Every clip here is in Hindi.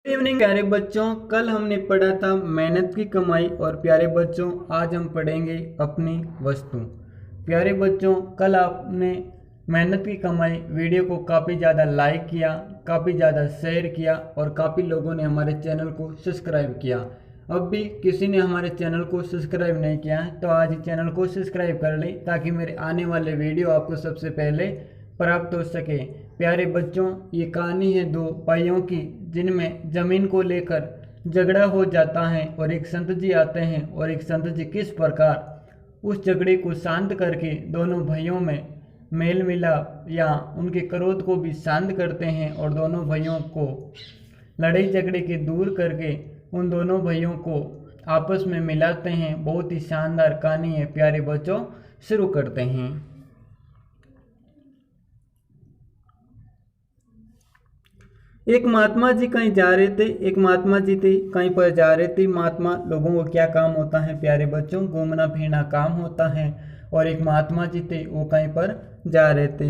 इवनिंग प्यारे बच्चों, कल हमने पढ़ा था मेहनत की कमाई और प्यारे बच्चों आज हम पढ़ेंगे अपनी वस्तु। प्यारे बच्चों, कल आपने मेहनत की कमाई वीडियो को काफ़ी ज़्यादा लाइक किया, काफ़ी ज़्यादा शेयर किया और काफ़ी लोगों ने हमारे चैनल को सब्सक्राइब किया। अब भी किसी ने हमारे चैनल को सब्सक्राइब नहीं किया है तो आज चैनल को सब्सक्राइब कर लें ताकि मेरे आने वाले वीडियो आपको सबसे पहले प्राप्त हो सके। प्यारे बच्चों, ये कहानी है दो भाइयों की जिनमें ज़मीन को लेकर झगड़ा हो जाता है और एक संत जी आते हैं और एक संत जी किस प्रकार उस झगड़े को शांत करके दोनों भाइयों में मेल मिलाप या उनके क्रोध को भी शांत करते हैं और दोनों भाइयों को लड़ाई झगड़े के दूर करके उन दोनों भाइयों को आपस में मिलाते हैं। बहुत ही शानदार कहानी है प्यारे बच्चों, शुरू करते हैं। एक महात्मा जी कहीं जा रहे थे। एक महात्मा जी थे कहीं पर जा रहे थे। महात्मा लोगों को क्या काम होता है प्यारे बच्चों? घूमना फिरना काम होता है। और एक महात्मा जी थे वो कहीं पर जा रहे थे।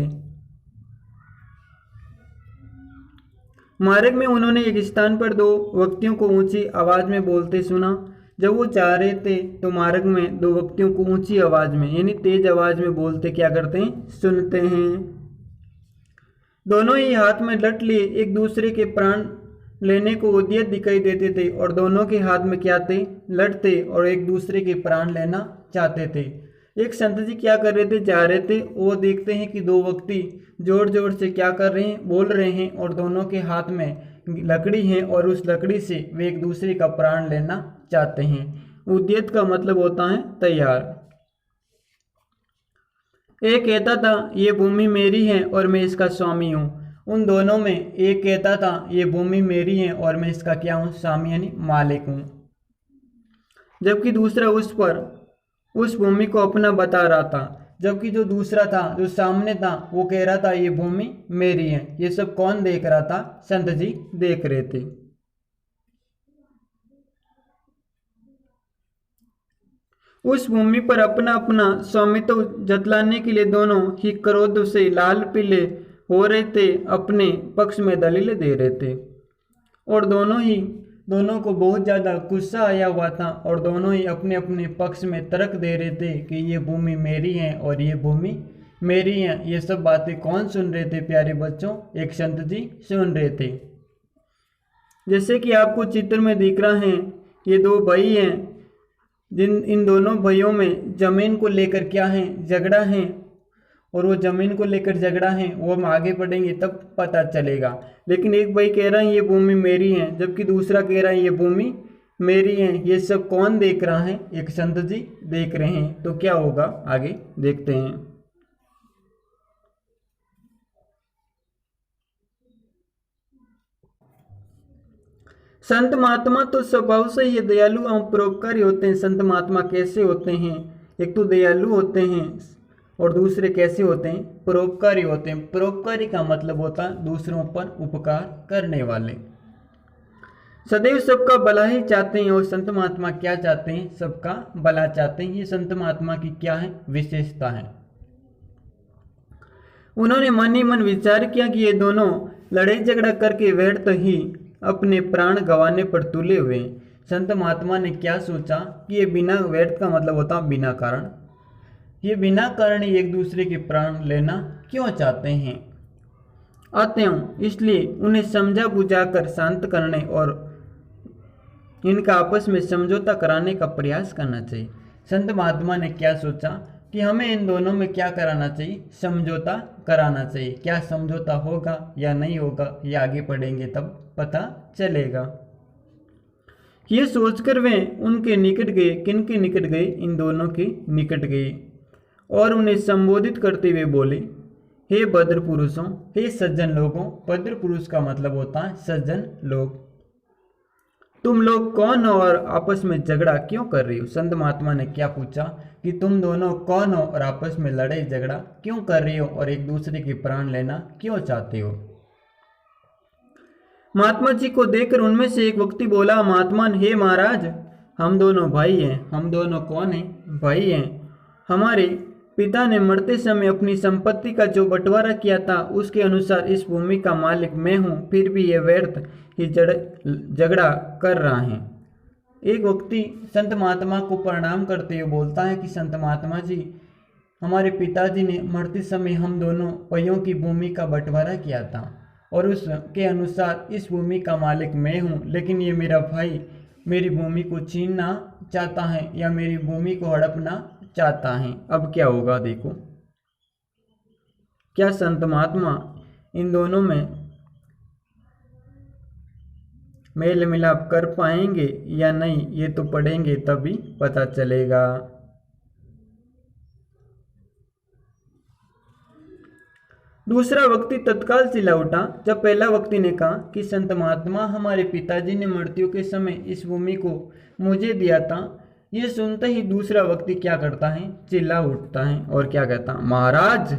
मार्ग में उन्होंने एक स्थान पर दो व्यक्तियों को ऊंची आवाज में बोलते सुना। जब वो जा रहे थे तो मार्ग में दो व्यक्तियों को ऊंची आवाज में यानी तेज आवाज में बोलते क्या करते हैं? सुनते हैं। दोनों ही हाथ में लठ लिए एक दूसरे के प्राण लेने को उद्यत दिखाई देते थे और दोनों के हाथ में क्या थे? लठ थे और एक दूसरे के प्राण लेना चाहते थे। एक संत जी क्या कर रहे थे? जा रहे थे। वो देखते हैं कि दो व्यक्ति जोर जोर से क्या कर रहे हैं? बोल रहे हैं और दोनों के हाथ में लकड़ी है और उस लकड़ी से वे एक दूसरे का प्राण लेना चाहते हैं। उद्यत का मतलब होता है तैयार। एक कहता था ये भूमि मेरी है और मैं इसका स्वामी हूँ। उन दोनों में एक कहता था ये भूमि मेरी है और मैं इसका क्या हूँ? स्वामी यानी मालिक हूँ। जबकि दूसरा उस भूमि को अपना बता रहा था। जबकि जो दूसरा था, जो सामने था, वो कह रहा था ये भूमि मेरी है। ये सब कौन देख रहा था? संत जी देख रहे थे। उस भूमि पर अपना अपना स्वामित्व जतलाने के लिए दोनों ही क्रोध से लाल पीले हो रहे थे, अपने पक्ष में दलीलें दे रहे थे और दोनों को बहुत ज़्यादा गुस्सा आया हुआ था और दोनों ही अपने अपने पक्ष में तर्क दे रहे थे कि ये भूमि मेरी है और ये भूमि मेरी है। ये सब बातें कौन सुन रहे थे प्यारे बच्चों? एक संत जी सुन रहे थे। जैसे कि आपको चित्र में दिख रहा है, ये दो भाई हैं इन दोनों भाइयों में जमीन को लेकर क्या है? झगड़ा है। और वो जमीन को लेकर झगड़ा है वो हम आगे पढ़ेंगे तब पता चलेगा। लेकिन एक भाई कह रहा है ये भूमि मेरी है, जबकि दूसरा कह रहा है ये भूमि मेरी है। ये सब कौन देख रहा है? एक संत जी देख रहे हैं। तो क्या होगा आगे देखते हैं। संत महात्मा तो स्वभाव से ही दयालु एवं परोपकारी होते हैं। संत महात्मा कैसे होते हैं? एक तो दयालु होते हैं और दूसरे कैसे होते हैं? परोपकारी होते हैं। परोपकारी का मतलब होता है दूसरों पर उपकार करने वाले। सदैव सबका भला ही चाहते हैं और संत महात्मा क्या चाहते हैं? सबका भला चाहते हैं। ये संत महात्मा की क्या है? विशेषता है। उन्होंने मन ही मन विचार किया कि ये दोनों लड़ाई झगड़ा करके व्यर्थ ही अपने प्राण गंवाने पर तुले हुए। संत महात्मा ने क्या सोचा कि ये बिना व्यर्थ का मतलब होता बिना कारण, ये बिना कारण ही एक दूसरे के प्राण लेना क्यों चाहते हैं? अतएव इसलिए उन्हें समझा बुझाकर शांत करने और इनका आपस में समझौता कराने का प्रयास करना चाहिए। संत महात्मा ने क्या सोचा कि हमें इन दोनों में क्या कराना चाहिए? समझौता कराना चाहिए। क्या समझौता होगा या नहीं होगा ये आगे पढ़ेंगे तब पता चलेगा। ये सोचकर वे उनके निकट गए। किनके निकट गए? इन दोनों के निकट गए और उन्हें संबोधित करते हुए बोले, हे भद्र पुरुषों, हे सज्जन लोगों। भद्र पुरुष का मतलब होता है सज्जन लोग। तुम लोग कौन हो और आपस में झगड़ा क्यों कर रही हो? संत महात्मा ने क्या पूछा कि तुम दोनों कौन हो और आपस में लड़ाई झगड़ा क्यों कर रही हो और एक दूसरे के प्राण लेना क्यों चाहते हो? महात्मा जी को देखकर उनमें से एक व्यक्ति बोला, महात्मा हे महाराज, हम दोनों भाई हैं। हम दोनों कौन हैं? भाई हैं। हमारे पिता ने मरते समय अपनी संपत्ति का जो बंटवारा किया था उसके अनुसार इस भूमि का मालिक मैं हूँ, फिर भी ये व्यर्थ ही झगड़ा कर रहा है। एक व्यक्ति संत महात्मा को प्रणाम करते हुए बोलता है कि संत महात्मा जी, हमारे पिताजी ने मरते समय हम दोनों भाइयों की भूमि का बंटवारा किया था और उसके अनुसार इस भूमि का मालिक मैं हूँ, लेकिन ये मेरा भाई मेरी भूमि को छीनना चाहता है या मेरी भूमि को हड़पना चाहता है। अब क्या होगा देखो। क्या संत महात्मा इन दोनों में मेल मिलाप कर पाएंगे या नहीं, ये तो पढ़ेंगे तभी पता चलेगा। दूसरा व्यक्ति तत्काल चिल्ला उठा जब पहला व्यक्ति ने कहा कि संत महात्मा, हमारे पिताजी ने मृत्यु के समय इस भूमि को मुझे दिया था। ये सुनते ही दूसरा व्यक्ति क्या करता है, चिल्ला उठता है और क्या कहता, महाराज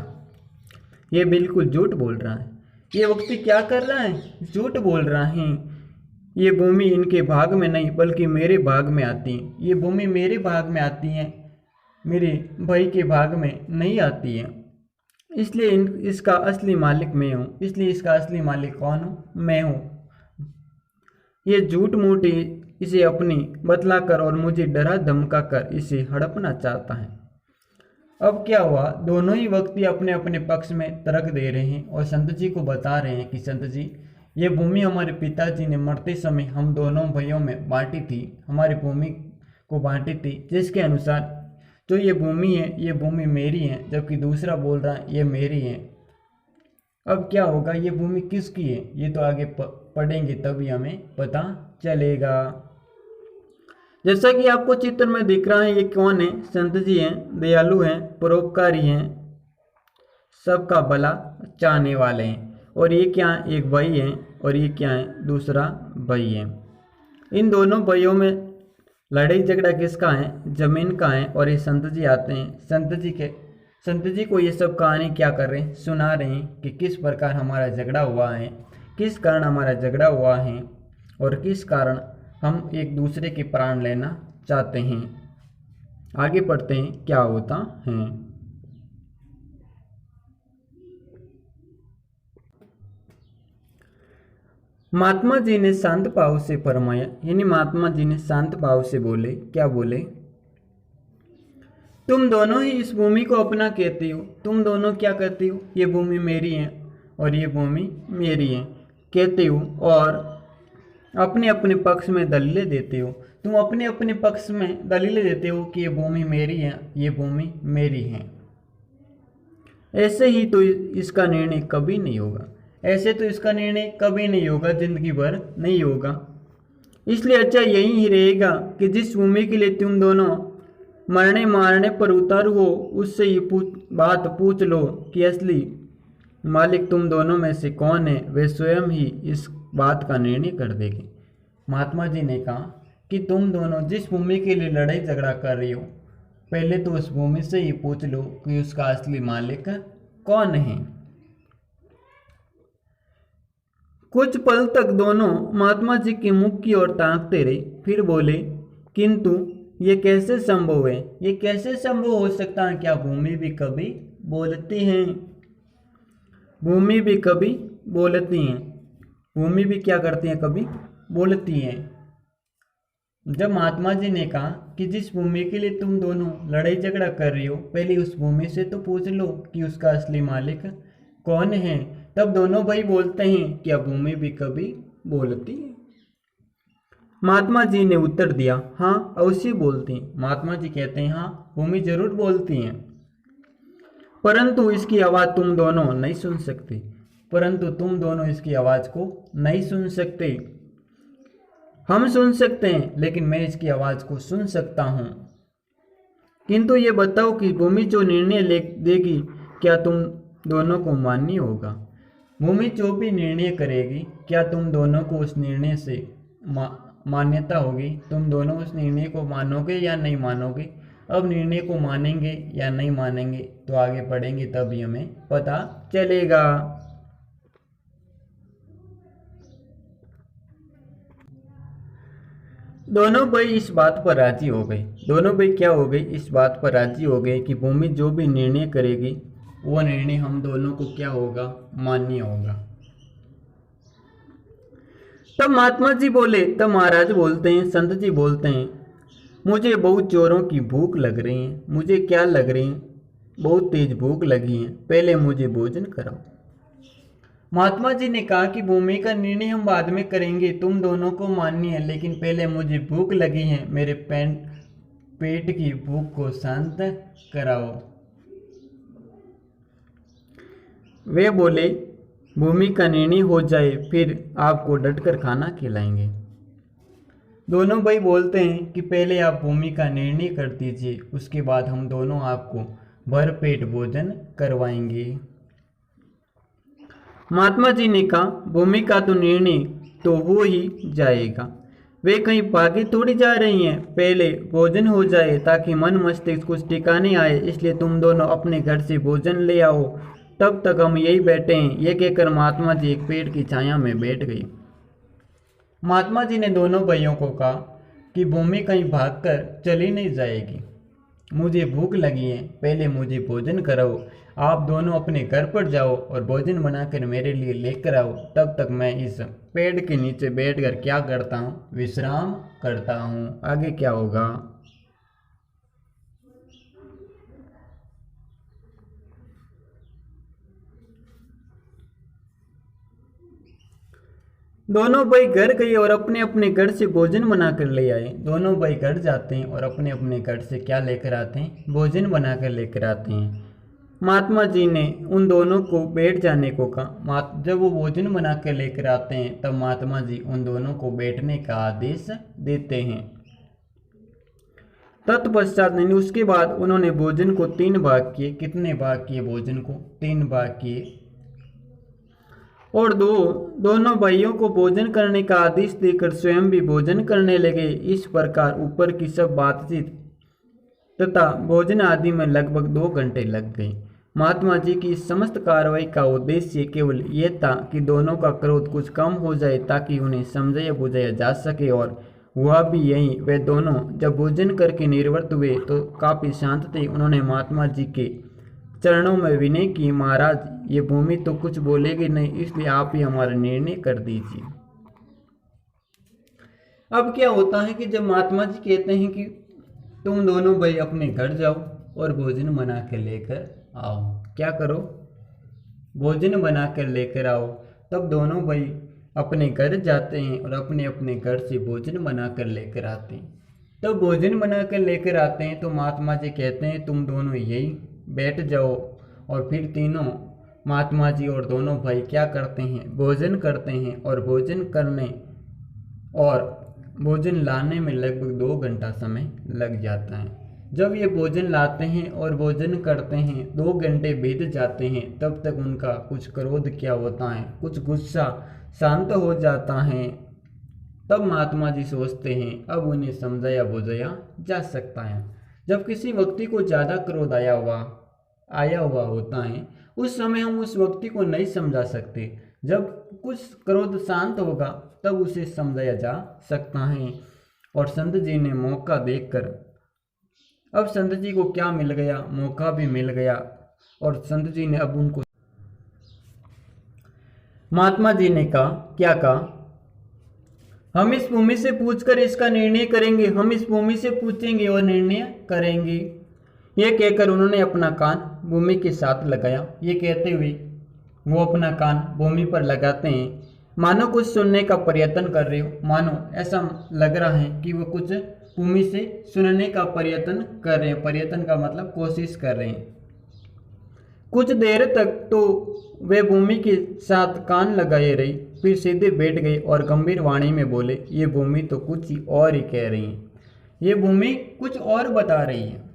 ये बिल्कुल झूठ बोल रहा है। ये व्यक्ति क्या कर रहा है, झूठ बोल रहा है। ये भूमि इनके भाग में नहीं बल्कि मेरे भाग में आती है। ये भूमि मेरे भाग में आती है, मेरे भाई के भाग में नहीं आती है। इसलिए इसका असली मालिक मैं हूँ। इसलिए इसका असली मालिक कौन हूँ, मैं हूँ। ये झूठ मूठ इसे अपनी बतलाकर और मुझे डरा धमका कर इसे हड़पना चाहता है। अब क्या हुआ, दोनों ही व्यक्ति अपने अपने पक्ष में तर्क दे रहे हैं और संत जी को बता रहे हैं कि संत जी, ये भूमि हमारे पिताजी ने मरते समय हम दोनों भाइयों में बांटी थी, हमारी भूमि को बांटी थी, जिसके अनुसार जो ये भूमि है ये भूमि मेरी है, जबकि दूसरा बोल रहा है ये मेरी है। अब क्या होगा, ये भूमि किसकी है, ये तो आगे पढ़ेंगे तभी हमें पता चलेगा। जैसा कि आपको चित्र में दिख रहा है, ये कौन है, संत जी हैं, दयालु हैं, परोपकारी हैं, सबका भला चाहने वाले हैं। और ये क्या है, एक भाई है और ये क्या है, दूसरा भाई है। इन दोनों भाइयों में लड़ाई झगड़ा किसका है, जमीन का है। और ये संत जी आते हैं, संत जी को ये सब कहानी क्या कर रहे हैं, सुना रहे हैं कि किस प्रकार हमारा झगड़ा हुआ है, किस कारण हमारा झगड़ा हुआ है और किस कारण हम एक दूसरे के प्राण लेना चाहते हैं। आगे पढ़ते हैं क्या होता है। महात्मा जी ने शांत भाव से फरमाया, यानी महात्मा जी ने शांत भाव से बोले, क्या बोले, तुम दोनों ही इस भूमि को अपना कहते हो। तुम दोनों क्या कहते हो, ये भूमि मेरी है और ये भूमि मेरी है कहते हो और अपने अपने पक्ष में दलीलें देते हो। तुम अपने अपने पक्ष में दलीलें देते हो कि ये भूमि मेरी है, ये भूमि मेरी है। ऐसे ही तो इसका निर्णय कभी नहीं होगा, ऐसे तो इसका निर्णय कभी नहीं होगा, जिंदगी भर नहीं होगा। इसलिए अच्छा यही ही रहेगा कि जिस भूमि के लिए तुम दोनों मरने मारने पर उतारू हो, उससे ये बात पूछ लो कि असली मालिक तुम दोनों में से कौन है। वे स्वयं ही इस बात का निर्णय कर देंगे। महात्मा जी ने कहा कि तुम दोनों जिस भूमि के लिए लड़ाई झगड़ा कर रही हो, पहले तो उस भूमि से ही पूछ लो कि उसका असली मालिक कौन है। कुछ पल तक दोनों महात्मा जी के मुख की ओर ताकते रहे, फिर बोले, किंतु ये कैसे संभव है, ये कैसे संभव हो सकता है, क्या भूमि भी कभी बोलती है, भूमि भी कभी बोलती हैं, भूमि भी क्या करती हैं, कभी बोलती हैं। जब महात्मा जी ने कहा कि जिस भूमि के लिए तुम दोनों लड़ाई झगड़ा कर रही हो, पहले उस भूमि से तो पूछ लो कि उसका असली मालिक कौन है, तब दोनों भाई बोलते हैं क्या भूमि भी कभी बोलती है। महात्मा जी ने उत्तर दिया, हाँ अवश्य बोलती हैं। महात्मा जी कहते हैं, हाँ भूमि जरूर बोलती हैं, परंतु इसकी आवाज़ तुम दोनों नहीं सुन सकते, परंतु तुम दोनों इसकी आवाज़ को नहीं सुन सकते। हम सुन सकते हैं लेकिन मैं इसकी आवाज़ को सुन सकता हूँ। किंतु ये बताओ कि भूमि जो निर्णय देगी क्या तुम दोनों को मान्य होगा। भूमि जो भी निर्णय करेगी क्या तुम दोनों को उस निर्णय से मान्यता होगी, तुम दोनों उस निर्णय को मानोगे या नहीं मानोगे। अब निर्णय को मानेंगे या नहीं मानेंगे तो आगे पढ़ेंगे तभी हमें पता चलेगा। दोनों भाई इस बात पर राजी हो गए। दोनों भाई क्या हो गए, इस बात पर राजी हो गए कि भूमि जो भी निर्णय करेगी वो निर्णय हम दोनों को क्या होगा, मान्य होगा। तब महात्मा जी बोले, तब महाराज बोलते हैं, संत जी बोलते हैं, मुझे बहुत जोरों की भूख लग रही है। मुझे क्या लग रही है, बहुत तेज भूख लगी है, पहले मुझे भोजन कराओ। महात्मा जी ने कहा कि भूमि का निर्णय हम बाद में करेंगे, तुम दोनों को मान्य है, लेकिन पहले मुझे भूख लगी है, मेरे पेट की भूख को शांत कराओ। वे बोले, भूमि का निर्णय हो जाए फिर आपको डटकर खाना खिलाएंगे। दोनों भाई बोलते हैं कि पहले आप भूमि का निर्णय कर दीजिए, उसके बाद हम दोनों आपको भरपेट भोजन करवाएंगे। महात्मा जी ने कहा, भूमि का तो निर्णय तो हो ही जाएगा, वे कहीं भागी थोड़ी जा रही हैं, पहले भोजन हो जाए ताकि मन मस्तिष्क कुछ ठिकाने आए, इसलिए तुम दोनों अपने घर से भोजन ले आओ, तब तक हम यही बैठे हैं। ये कहकर महात्मा जी एक पेड़ की छाया में बैठ गई। महात्मा जी ने दोनों भाइयों को कहा कि भूमि कहीं भागकर चली नहीं जाएगी, मुझे भूख लगी है, पहले मुझे भोजन कराओ। आप दोनों अपने घर पर जाओ और भोजन बनाकर मेरे लिए लेकर आओ, तब तक मैं इस पेड़ के नीचे बैठकर क्या करता हूँ, विश्राम करता हूँ। आगे क्या होगा। दोनों भाई घर गए और अपने अपने घर से भोजन बनाकर ले आए। दोनों भाई घर जाते हैं और अपने अपने घर से क्या लेकर आते हैं, भोजन बनाकर लेकर आते हैं। महात्मा जी ने उन दोनों को बैठ जाने को कहा। जब वो भोजन बनाकर लेकर आते हैं तब महात्मा जी उन दोनों को बैठने का आदेश देते हैं। तत्पश्चात नहीं, उसके बाद उन्होंने भोजन को 3 भाग किए। कितने भाग किए, भोजन को 3 भाग किए और दोनों भाइयों को भोजन करने का आदेश देकर स्वयं भी भोजन करने लगे। इस प्रकार ऊपर की सब बातचीत तथा भोजन आदि में लगभग 2 घंटे लग गए। महात्मा जी की इस समस्त कार्रवाई का उद्देश्य केवल ये था कि दोनों का क्रोध कुछ कम हो जाए ताकि उन्हें समझाया बुझाया जा सके, और हुआ भी यही। वे दोनों जब भोजन करके निवृत्त हुए तो काफी शांत थे। उन्होंने महात्मा जी के चरणों में विनय की, महाराज ये भूमि तो कुछ बोलेगी नहीं, इसलिए आप ही हमारा निर्णय कर दीजिए। अब क्या होता है कि जब महात्मा जी कहते हैं कि तुम दोनों भाई अपने घर जाओ और भोजन बना के लेकर आओ, क्या करो, भोजन बना कर लेकर आओ, तब दोनों भाई अपने घर जाते हैं और अपने अपने घर से भोजन बना कर लेकर आते हैं। तब भोजन बना कर लेकर आते हैं तो महात्मा जी कहते हैं तुम दोनों यही बैठ जाओ, और फिर तीनों महात्मा जी और दोनों भाई क्या करते हैं, भोजन करते हैं, और भोजन करने और भोजन लाने में लगभग 2 घंटा समय लग जाता है। जब ये भोजन लाते हैं और भोजन करते हैं, 2 घंटे बीत जाते हैं, तब तक उनका कुछ क्रोध क्या होता है, कुछ गुस्सा शांत हो जाता है। तब महात्मा जी सोचते हैं अब उन्हें समझाया बुझाया जा सकता है। जब किसी व्यक्ति को ज़्यादा क्रोध आया हुआ होता है, उस समय हम उस व्यक्ति को नहीं समझा सकते। जब कुछ क्रोध शांत होगा तब उसे समझाया जा सकता है। और संत जी ने मौका देखकर, अब संत जी को क्या मिल गया, मौका भी मिल गया, और संत जी ने अब उनको, महात्मा जी ने कहा, क्या कहा, हम इस भूमि से पूछकर इसका निर्णय करेंगे, हम इस भूमि से पूछेंगे और निर्णय करेंगे। यह कहकर उन्होंने अपना कान भूमि के साथ लगाया। ये कहते हुए वो अपना कान भूमि पर लगाते हैं, मानो कुछ सुनने का प्रयत्न कर रहे हो, मानो ऐसा लग रहा है कि वो कुछ भूमि से सुनने का प्रयत्न कर रहे हैं। प्रयत्न का मतलब कोशिश कर रहे हैं। कुछ देर तक तो वे भूमि के साथ कान लगाए रही, फिर सीधे बैठ गए और गंभीर वाणी में बोले, ये भूमि तो कुछ ही और ही कह रही है, ये भूमि कुछ और बता रही है।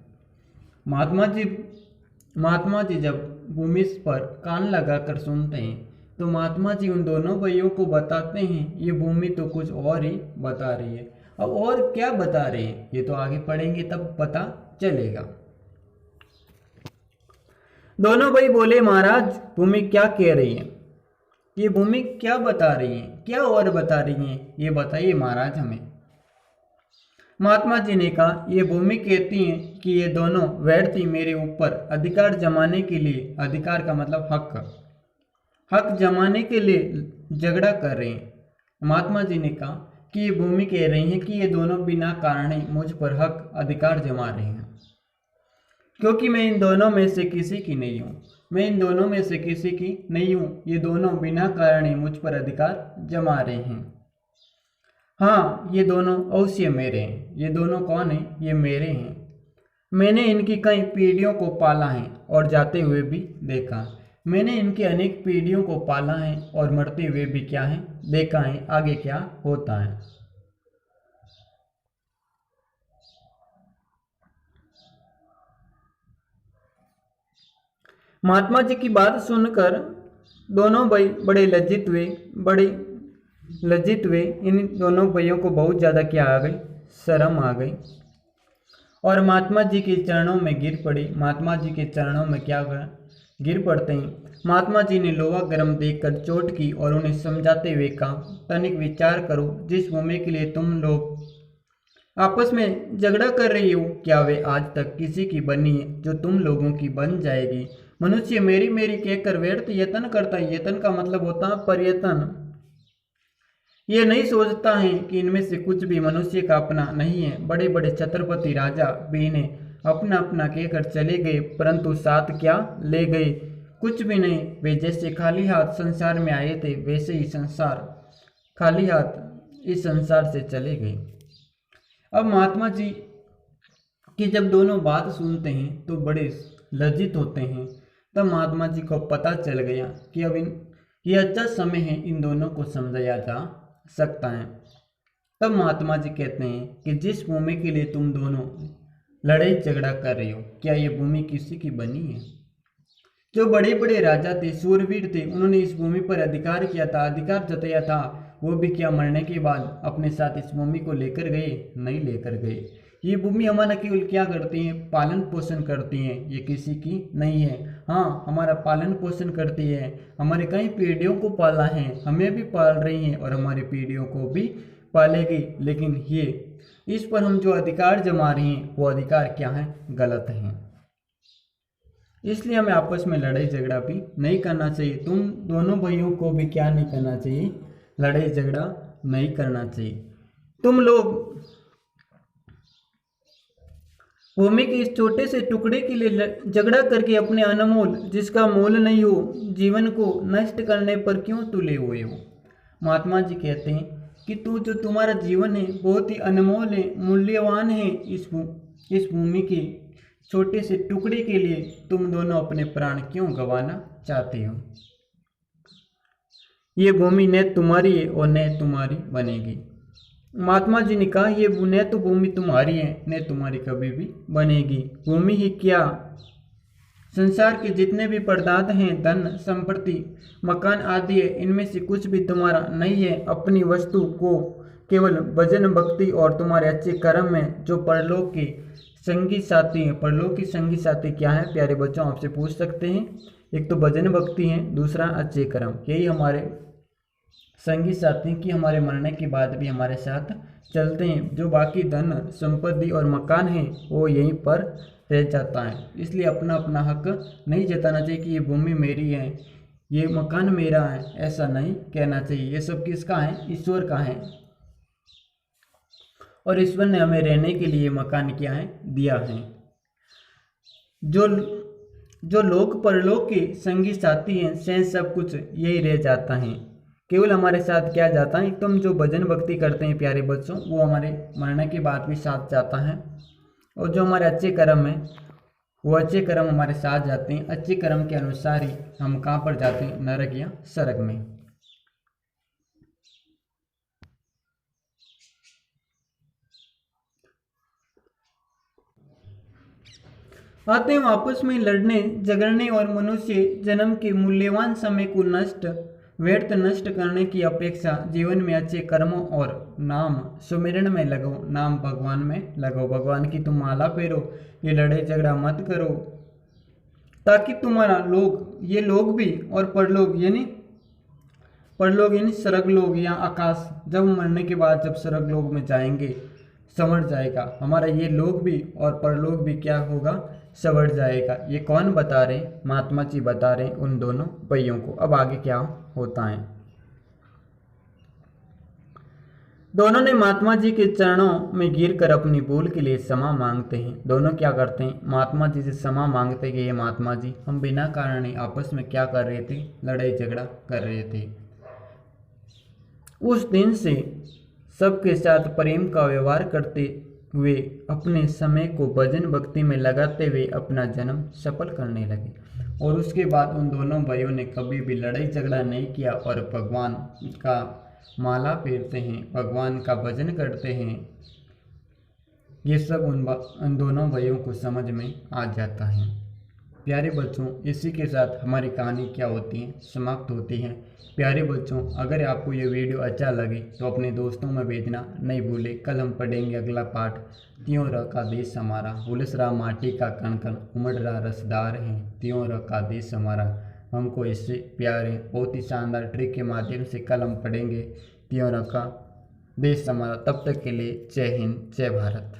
महात्मा जी जब भूमि पर कान लगाकर सुनते हैं तो महात्मा जी उन दोनों भाइयों को बताते हैं ये भूमि तो कुछ और ही बता रही है। अब और क्या बता रही है ये तो आगे पढ़ेंगे तब पता चलेगा। दोनों भाई बोले, महाराज भूमि क्या कह रही है, ये भूमि क्या बता रही है, क्या और बता रही है, ये बताइए महाराज हमें। महात्मा जी ने कहा, ये भूमि कहती है कि ये दोनों व्यक्ति मेरे ऊपर अधिकार जमाने के लिए, अधिकार का मतलब हक जमाने के लिए झगड़ा कर रहे हैं। महात्मा जी ने कहा कि ये भूमि कह रही है कि ये दोनों बिना कारण ही मुझ पर हक अधिकार जमा रहे हैं, क्योंकि मैं इन दोनों में से किसी की नहीं हूँ। मैं इन दोनों में से किसी की नहीं हूँ। ये दोनों बिना कारण ही मुझ पर अधिकार जमा रहे हैं। हाँ, ये दोनों अवश्य मेरे हैं। ये दोनों कौन हैं? ये मेरे हैं। मैंने इनकी कई पीढ़ियों को पाला है और जाते हुए भी देखा। मैंने इनकी अनेक पीढ़ियों को पाला है और मरते हुए भी क्या है देखा है, आगे क्या होता है। महात्मा जी की बात सुनकर दोनों भाई बड़े लज्जित हुए। इन दोनों भाइयों को बहुत ज़्यादा क्या आ गई, शर्म आ गई और महात्मा जी के चरणों में गिर पड़ी। महात्मा जी के चरणों में क्या हुआ, गिर पड़ते हैं। महात्मा जी ने लोहा गर्म देखकर चोट की और उन्हें समझाते हुए कहा, तनिक विचार करो, जिस भूमि के लिए तुम लोग आपस में झगड़ा कर रही हो, क्या वे आज तक किसी की बनी है जो तुम लोगों की बन जाएगी? मनुष्य मेरी मेरी कहकर व्यर्थ यत्न करता है। यत्न का मतलब होता है प्रयत्न। ये नहीं सोचता है कि इनमें से कुछ भी मनुष्य का अपना नहीं है। बड़े बड़े छत्रपति राजा भी इन्हें अपना अपना कहकर चले गए, परंतु साथ क्या ले गए? कुछ भी नहीं। वे जैसे खाली हाथ संसार में आए थे, वैसे ही खाली हाथ इस संसार से चले गए। अब महात्मा जी की जब दोनों बात सुनते हैं तो बड़े लज्जित होते हैं। तब महात्मा जी को पता चल गया कि अब ये अच्छा समय है, इन दोनों को समझाया जा सकता है। तब महात्मा जी कहते हैं कि जिस भूमि के लिए तुम दोनों लड़ाई झगड़ा कर रहे हो, क्या ये भूमि किसी की बनी है? जो बड़े बड़े राजा थे, सूरवीर थे, उन्होंने इस भूमि पर अधिकार किया था, अधिकार जताया था। वो भी क्या मरने के बाद अपने साथ इस भूमि को लेकर गए? नहीं लेकर गए। ये भूमि हमारा केवल क्या करती है? पालन पोषण करती है। ये किसी की नहीं है। हाँ, हमारा पालन पोषण करती है। हमारे कई पीढ़ियों को पाला है, हमें भी पाल रही है और हमारी पीढ़ियों को भी पालेगी। लेकिन ये इस पर हम जो अधिकार जमा रहे हैं, वो अधिकार क्या है? गलत है। इसलिए हमें आपस में लड़ाई झगड़ा भी नहीं करना चाहिए। तुम दोनों भाइयों को भी क्या नहीं करना चाहिए? लड़ाई झगड़ा नहीं करना चाहिए। तुम लोग भूमि के इस छोटे से टुकड़े के लिए झगड़ा करके अपने अनमोल, जिसका मोल नहीं हो, जीवन को नष्ट करने पर क्यों तुले हुए हो? महात्मा जी कहते हैं कि जो तुम्हारा जीवन है बहुत ही अनमोल है, मूल्यवान है। इस भूमि के छोटे से टुकड़े के लिए तुम दोनों अपने प्राण क्यों गंवाना चाहते हो? ये भूमि न तुम्हारी है और न तुम्हारी बनेगी। महात्मा जी ने कहा, ये न तो भूमि तुम्हारी है, न तुम्हारी कभी भी बनेगी। भूमि ही क्या, संसार के जितने भी पदार्थ हैं, धन संपत्ति मकान आदि है, इनमें से कुछ भी तुम्हारा नहीं है। अपनी वस्तु को केवल भजन भक्ति और तुम्हारे अच्छे कर्म में जो परलोक के संगी साथी हैं। परलोक के संगी साथी क्या है प्यारे बच्चों? आपसे पूछ सकते हैं। एक तो भजन भक्ति है, दूसरा अच्छे कर्म। यही हमारे संगी साथी कि हमारे मरने के बाद भी हमारे साथ चलते हैं। जो बाकी धन संपत्ति और मकान है वो यहीं पर रह जाता है। इसलिए अपना अपना हक नहीं जताना चाहिए कि ये भूमि मेरी है, ये मकान मेरा है, ऐसा नहीं कहना चाहिए। ये सब किसका है? ईश्वर का है। और ईश्वर ने हमें रहने के लिए मकान क्या है? दिया है। जो लोक परलोक के संगी साथी हैं, से सब कुछ यही रह जाता है। केवल हमारे साथ क्या जाता है? तुम जो भजन भक्ति करते हैं प्यारे बच्चों, वो हमारे मरने के बाद भी साथ जाता है। और जो हमारे अच्छे कर्म हैं, वो अच्छे कर्म हमारे साथ जाते हैं। अच्छे कर्म के अनुसार ही हम कहाँ पर जाते हैं? नरक या स्वर्ग में। आते हैं आपस में लड़ने झगड़ने और मनुष्य जन्म के मूल्यवान समय को व्यर्थ नष्ट करने की अपेक्षा जीवन में अच्छे कर्मों और नाम सुमिरन में लगो। नाम भगवान में लगो, भगवान की तुम माला फेरो। ये लड़ाई झगड़ा मत करो, ताकि तुम्हारा ये लोग भी और परलोक यानी स्वर्ग लोग या आकाश, जब मरने के बाद जब स्वर्ग लोग में जाएंगे, संवर जाएगा, हमारा ये लोक भी और परलोक भी क्या होगा, संवर जाएगा। ये कौन बता रहे, महात्मा जी बता रहे उन दोनों भाइयों को। अब आगे क्या होता है, दोनों ने महात्मा जी के चरणों में गिरकर अपनी भूल के लिए क्षमा मांगते हैं। दोनों क्या करते हैं, महात्मा जी से क्षमा मांगते कि ये महात्मा जी, हम बिना कारण आपस में क्या कर रहे थे, लड़ाई झगड़ा कर रहे थे। उस दिन से सबके साथ प्रेम का व्यवहार करते हुए अपने समय को भजन भक्ति में लगाते हुए अपना जन्म सफल करने लगे। और उसके बाद उन दोनों भाइयों ने कभी भी लड़ाई झगड़ा नहीं किया और भगवान का माला फेरते हैं, भगवान का भजन करते हैं। ये सब उन दोनों भाइयों को समझ में आ जाता है। प्यारे बच्चों, इसी के साथ हमारी कहानी क्या होती है, समाप्त होती है। प्यारे बच्चों, अगर आपको ये वीडियो अच्छा लगे तो अपने दोस्तों में भेजना नहीं भूले। कल हम पढ़ेंगे अगला पाठ, त्यों र का देश हमारा, हुलस रहा माटी का कण कण, उमड़ रहा रसदार है, त्यों र का देश हमारा। हमको इससे प्यार है, बहुत ही शानदार ट्रिक के माध्यम से कल हम पढ़ेंगे त्यों र का देश हमारा। तब तक के लिए जय हिंद, जय भारत।